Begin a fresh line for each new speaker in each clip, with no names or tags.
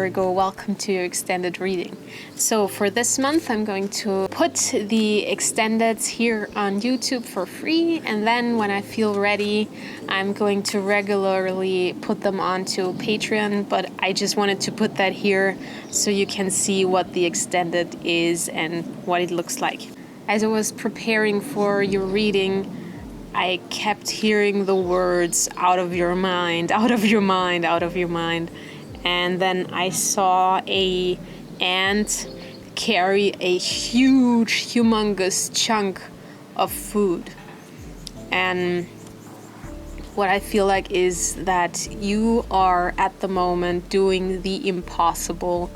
Virgo, welcome to your extended reading. So for this month, I'm going to put the extendeds here on YouTube for free, and then when I feel ready, I'm going to regularly put them onto Patreon, but I just wanted to put that here so you can see what the extended is and what it looks like. As I was preparing for your reading, I kept hearing the words out of your mind, out of your mind, out of your mind. And then I saw a ant carry a huge, humongous chunk of food. And what I feel like is that you are at the moment doing the impossible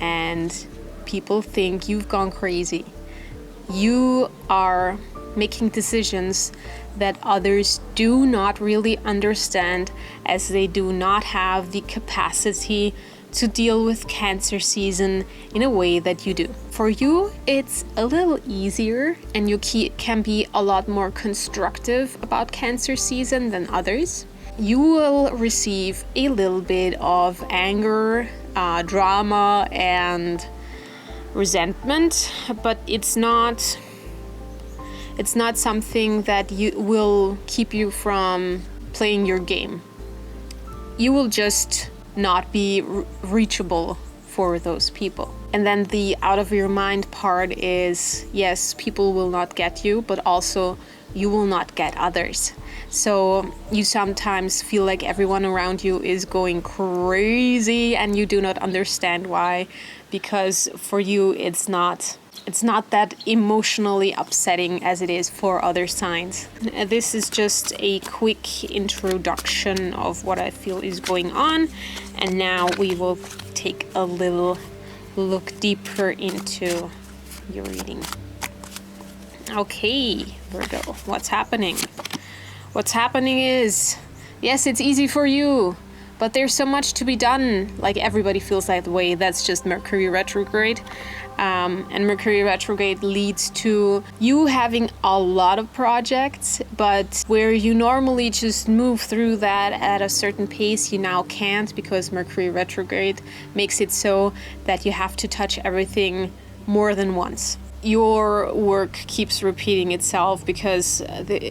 and people think you've gone crazy. You are making decisions that others do not really understand, as they do not have the capacity to deal with Cancer season in a way that you do. For you, it's a little easier and you can be a lot more constructive about Cancer season than others. You will receive a little bit of anger, drama, and resentment, but it's not something that will keep you from playing your game. You will just not be reachable for those people. And then the out of your mind part is, yes, people will not get you, but also you will not get others. So you sometimes feel like everyone around you is going crazy and you do not understand why, because for you it's not that emotionally upsetting as it is for other signs. This is just a quick introduction of what I feel is going on, and now we will take a little look deeper into your reading. Okay, Virgo, what's happening? What's happening is, yes, it's easy for you, but there's so much to be done. Like, everybody feels that way. That's just Mercury retrograde. And Mercury retrograde leads to you having a lot of projects, but where you normally just move through that at a certain pace, you now can't, because Mercury retrograde makes it so that you have to touch everything more than once. Your work keeps repeating itself because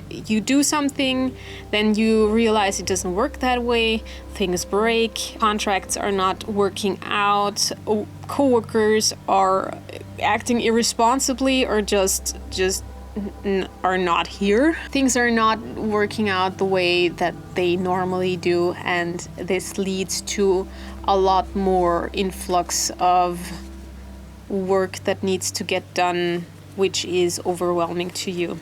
you do something, then you realize it doesn't work that way, things break, contracts are not working out, coworkers are acting irresponsibly or just are not here. Things are not working out the way that they normally do, and this leads to a lot more influx of work that needs to get done, which is overwhelming to you.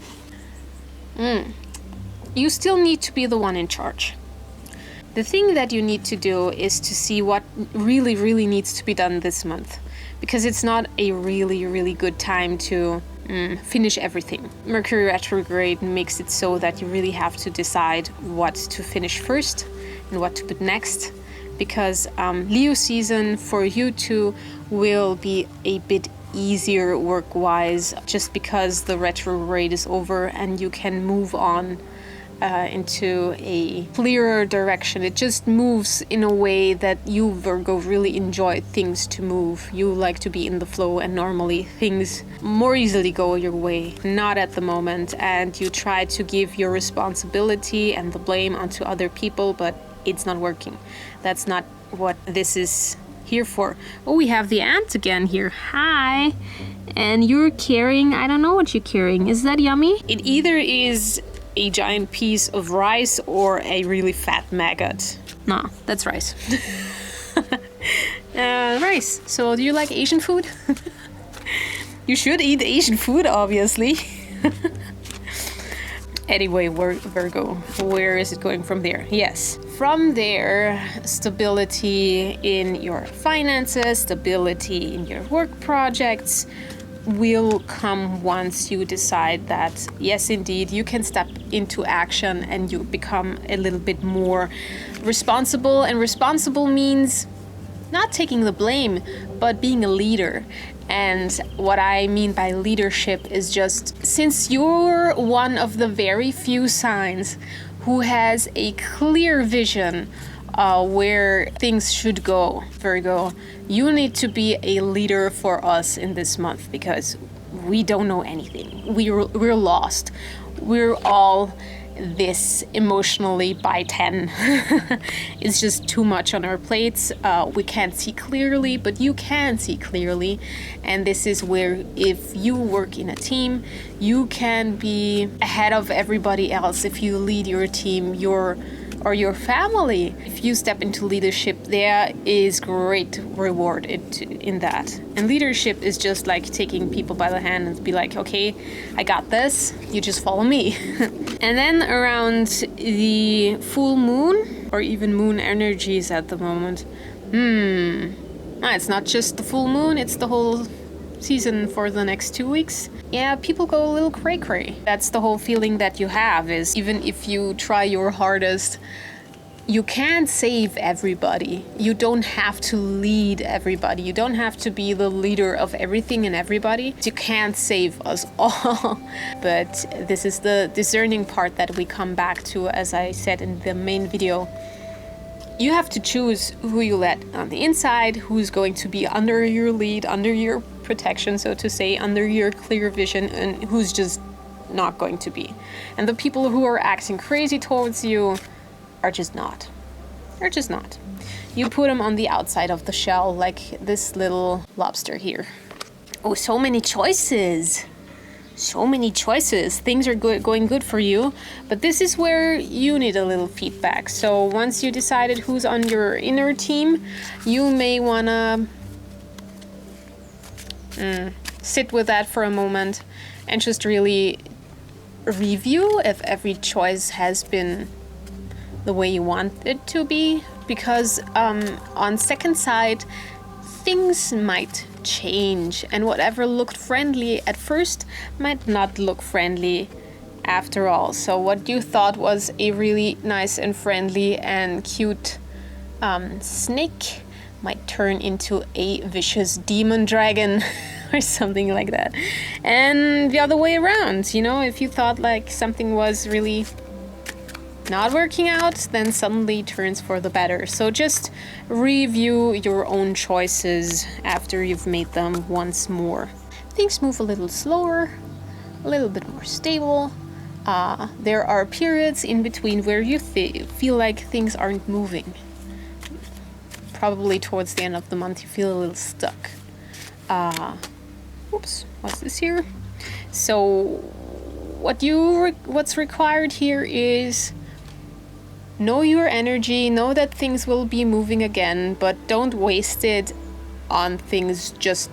You still need to be the one in charge. The thing that you need to do is to see what really, really needs to be done this month, because it's not a really, really good time to finish everything. Mercury retrograde makes it so that you really have to decide what to finish first and what to put next, because Leo season for you two will be a bit easier work-wise, just because the retrograde is over and you can move on into a clearer direction. It just moves in a way that you, Virgo, really enjoy things to move. You like to be in the flow, and normally things more easily go your way. Not at the moment, and you try to give your responsibility and the blame onto other people, but it's not working. That's not what this is here for. Oh, we have the ant again here. Hi. And you're carrying, I don't know what you're carrying. Is that yummy? It either is a giant piece of rice or a really fat maggot. No, that's rice. Rice. So do you like Asian food? You should eat Asian food, obviously. Anyway, Virgo, where is it going from there? Yes. From there, stability in your finances, stability in your work projects will come once you decide that, yes, indeed, you can step into action and you become a little bit more responsible. And responsible means not taking the blame, but being a leader. And what I mean by leadership is just, since you're one of the very few signs who has a clear vision where things should go, Virgo. You need to be a leader for us in this month because we don't know anything. We're lost. We're all this emotionally by 10. It's just too much on our plates. We can't see clearly, but you can see clearly. And this is where, if you work in a team, you can be ahead of everybody else. If you lead your team, your family, if you step into leadership, there is great reward in that. And leadership is just like taking people by the hand and be like, okay, I got this, you just follow me. And then around the full moon, or even moon energies at the moment, it's not just the full moon, it's the whole season for the next 2 weeks. Yeah, people go a little cray-cray. That's the whole feeling that you have, is even if you try your hardest, you can't save everybody. You don't have to lead everybody. You don't have to be the leader of everything and everybody. You can't save us all. But this is the discerning part that we come back to, as I said in the main video. You have to choose who you let on the inside, who's going to be under your lead, under your protection, so to say, under your clear vision, and who's just not going to be. And the people who are acting crazy towards you are just not. They're just not. You put them on the outside of the shell, like this little lobster here. Oh, so many choices. So many choices. Things are going good for you, but this is where you need a little feedback. So once you decided who's on your inner team, you may wanna sit with that for a moment and just really review if every choice has been the way you want it to be, because on second sight, things might change, and whatever looked friendly at first might not look friendly after all. So what you thought was a really nice and friendly and cute snake might turn into a vicious demon dragon or something like that. And the other way around, you know, if you thought like something was really not working out, then suddenly turns for the better. So just review your own choices after you've made them once more. Things move a little slower, a little bit more stable. There are periods in between where you feel like things aren't moving. Probably towards the end of the month you feel a little stuck. Oops, what's this here? So what's required here is know your energy, know that things will be moving again, but don't waste it on things just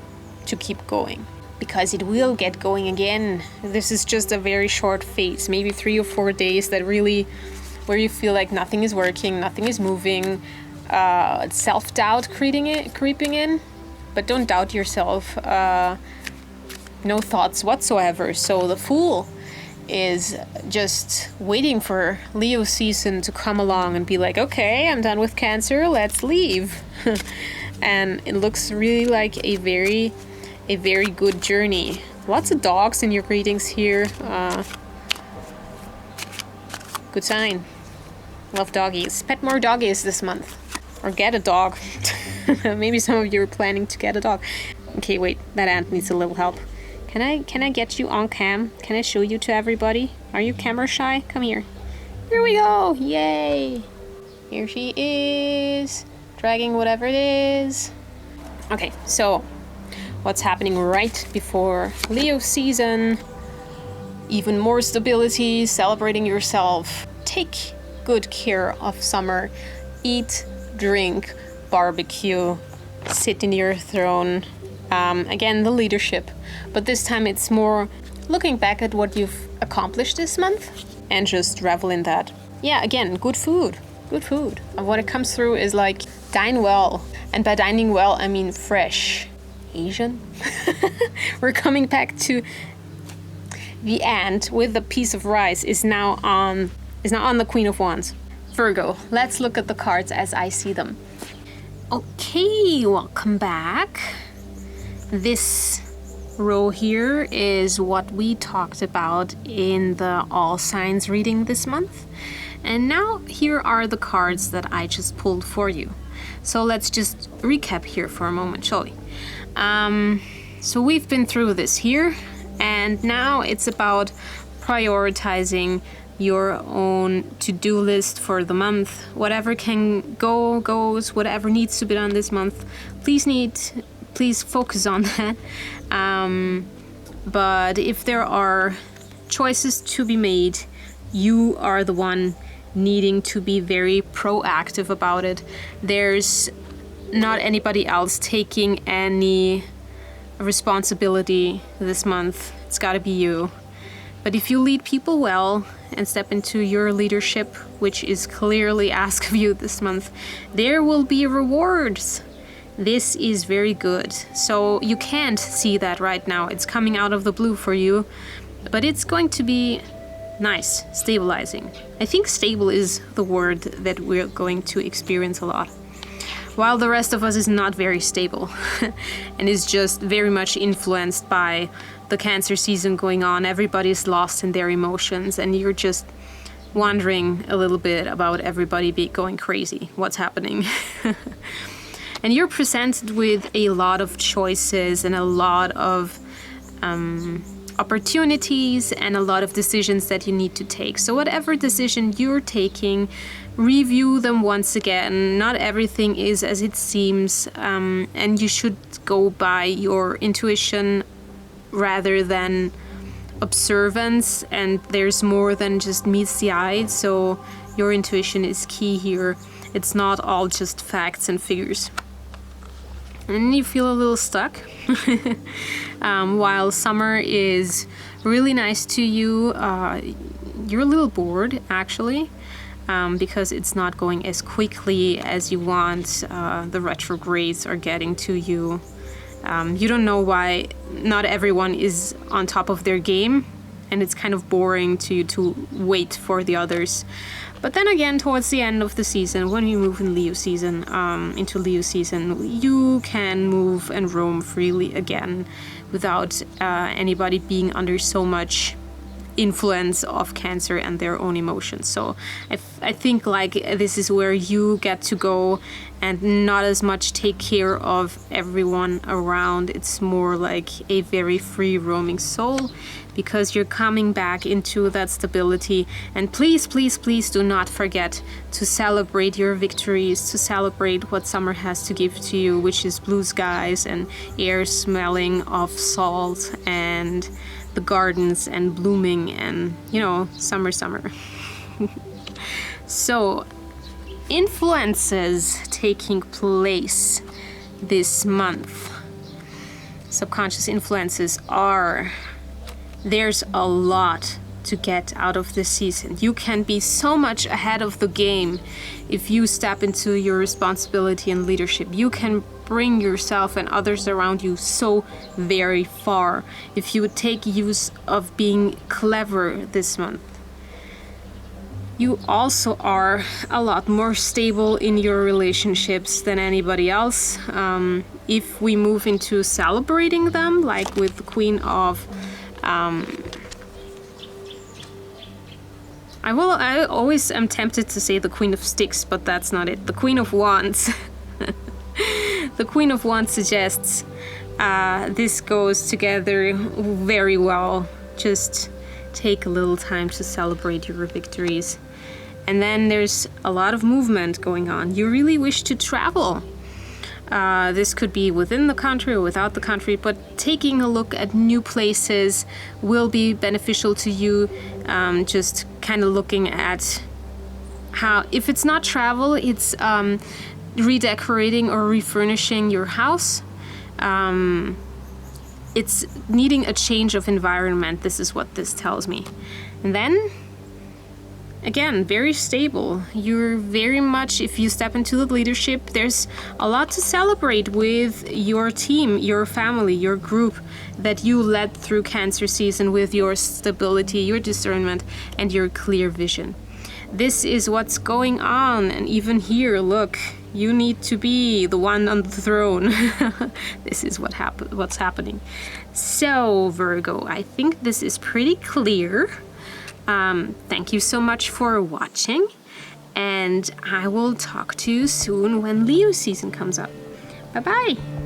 to keep going, because it will get going again. This is just a very short phase, maybe 3 or 4 days that really, where you feel like nothing is working, nothing is moving, self-doubt creeping in, but don't doubt yourself, no thoughts whatsoever. So the Fool is just waiting for Leo season to come along and be like, okay, I'm done with Cancer, let's leave. And it looks really like a very good journey. Lots of dogs in your readings here. Good sign. Love doggies. Pet more doggies this month. Or get a dog. Maybe some of you are planning to get a dog. Okay, wait, that ant needs a little help. Can I get you on cam? Can I show you to everybody? Are you camera shy? Come here. Here we go! Yay! Here she is, dragging whatever it is. Okay, so what's happening right before Leo season? Even more stability, celebrating yourself. Take good care of summer. Eat, drink, barbecue, sit in your throne. Again, the leadership. But this time it's more looking back at what you've accomplished this month and just revel in that. Yeah, again, good food. Good food. And what it comes through is like, dine well. And by dining well, I mean fresh. Asian? We're coming back to the ant with the piece of rice is now on the Queen of Wands. Virgo, let's look at the cards as I see them. Okay, welcome back. This row here is what we talked about in the all signs reading this month. And now here are the cards that I just pulled for you. So let's just recap here for a moment, shall we? So we've been through this here, and now it's about prioritizing your own to-do list for the month. Whatever can go, goes. Whatever needs to be done this month, please focus on that. But if there are choices to be made, you are the one needing to be very proactive about it. There's not anybody else taking any responsibility this month. It's got to be you. But if you lead people well and step into your leadership, which is clearly asked of you this month, there will be rewards. This is very good. So you can't see that right now. It's coming out of the blue for you, but it's going to be nice, stabilizing. I think stable is the word that we're going to experience a lot. While the rest of us is not very stable and is just very much influenced by the Cancer season going on. Everybody's lost in their emotions and you're just wondering a little bit about everybody going crazy. What's happening? And you're presented with a lot of choices and a lot of opportunities and a lot of decisions that you need to take. So whatever decision you're taking, review them once again. Not everything is as it seems, and you should go by your intuition rather than observance, and there's more than just meets the eye, so your intuition is key here. It's not all just facts and figures. And you feel a little stuck. While summer is really nice to you, you're a little bored actually, because it's not going as quickly as you want. The retrogrades are getting to you. You don't know why not everyone is on top of their game, and it's kind of boring to you to wait for the others. But then again, towards the end of the season, when we move in Leo season, into Leo season, you can move and roam freely again without anybody being under so much influence of Cancer and their own emotions. So I think like this is where you get to go and not as much take care of everyone around. It's more like a very free roaming soul, because you're coming back into that stability. And please, please, please do not forget to celebrate your victories, to celebrate what summer has to give to you, which is blue skies and air smelling of salt and the gardens and blooming and, you know, summer. So, influences taking place this month. Subconscious influences are... There's a lot to get out of this season. You can be so much ahead of the game if you step into your responsibility and leadership. You can bring yourself and others around you so very far if you would take use of being clever this month. You also are a lot more stable in your relationships than anybody else. If we move into celebrating them, like with the Queen of... I always am tempted to say the Queen of Sticks, but that's not it. The Queen of Wands. The Queen of Wands suggests this goes together very well. Just take a little time to celebrate your victories. And then there's a lot of movement going on. You really wish to travel. This could be within the country or without the country, but taking a look at new places will be beneficial to you. Just kind of looking at how, if it's not travel, it's redecorating or refurnishing your house. It's needing a change of environment. This is what this tells me. And then, again, very stable. You're very much, if you step into the leadership, there's a lot to celebrate with your team, your family, your group that you led through Cancer season with your stability, your discernment, and your clear vision. This is what's going on. And even here, look, you need to be the one on the throne. This is what's happening. So, Virgo, I think this is pretty clear. Thank you so much for watching, and I will talk to you soon when Leo season comes up. Bye bye!